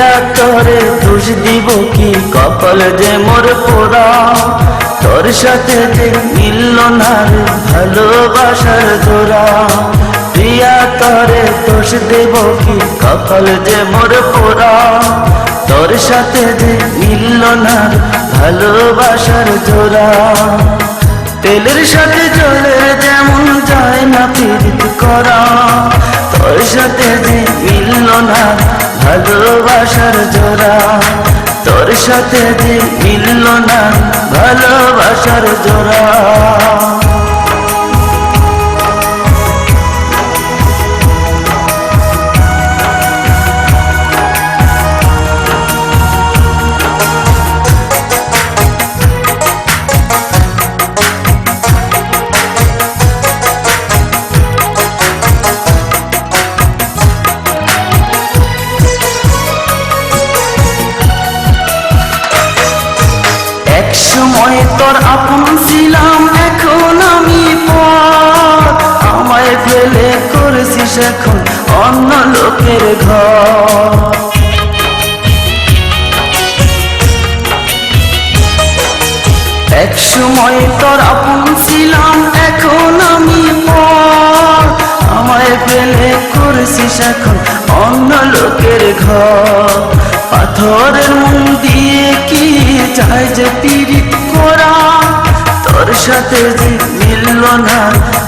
প্রিয়া তোরে দোষ দিব কি, কপাল যে মোর পোড়া। তোর সাথে যে মিলল না রে ভালোবাসার জোড়া। প্রিয়া তোরে দোষ দেব কি, কপাল যে মোর পোড়া। তোর সাথে যে মিলল না রে ভালোবাসার জোড়া। তেলের সাথে জলের যেমন যায় না পীড়িত করা। তোর সাথে যে মিলল না ভালোবাসার জোড়া। তোর সাথে যে মিলল না ভালোবাসার জোড়া। একসময় তোর আপন ছিলাম, এখন আমি পর। আমায় ফেলে করেছিস এখন অন্য লোকের ঘর। একসময় তোর আপন ছিলাম, এখন আমি পর। আমায় ফেলে করেছিস এখন অন্য লোকের ঘর। পাথরের মন দিয়ে কি চাই যে পীড়িত করা। তোর সাথে যে মিলল না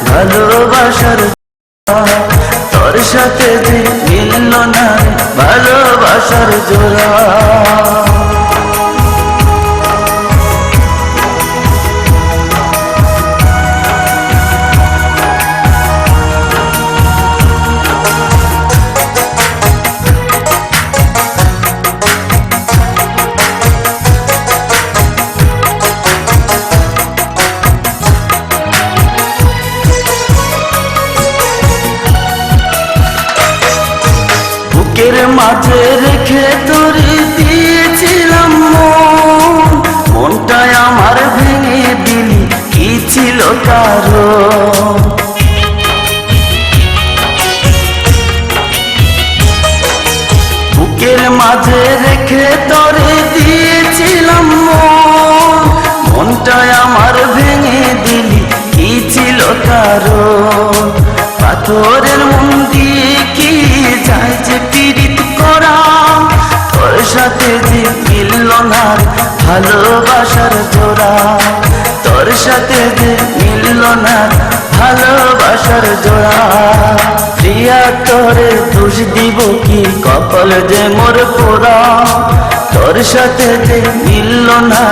ভালোবাসার জোড়া। তোর সাথে যে মিলল না ভালোবাসার জোড়া। বুকের মাঝে রেখে তোরে দিয়েছিলাম মন। মনটায় আমার ভেঙে দিলি, কি ছিল কারণ? বুকের মাঝে রেখে তোরে দিয়েছিলাম মন। মনটায় আমার ভেঙে দিলি, কি ছিল কারণ? পাথরের মন দিয়ে কি যায় যে পীড়িত করা। তোর সাথে যে মিলল না ভালোবাসার জোড়া। তোর সাথে যে মিলল না ভালোবাসার জোড়া। প্রিয়া তোরে দোষ দিব কি, কপাল যে মোর পোড়া। তোর সাথে যে মিলল না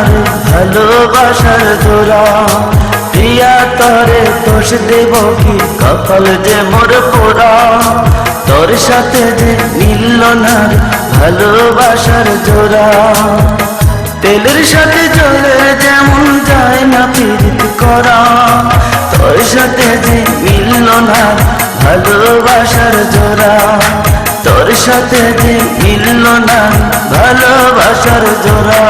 ভালোবাসার জোড়া। প্রিয়া তোরে দোষ দেব কি, কপাল যে মোর পোড়া। তোর সাথে যে মিলল না ভালোবাসার জোড়া। তেলের সাথে জলের যেমন যায় না পীড়িত করা। তোর সাথে যে মিলল না ভালোবাসার জোড়া। তোর সাথে যে মিলল না ভালোবাসার জোড়া।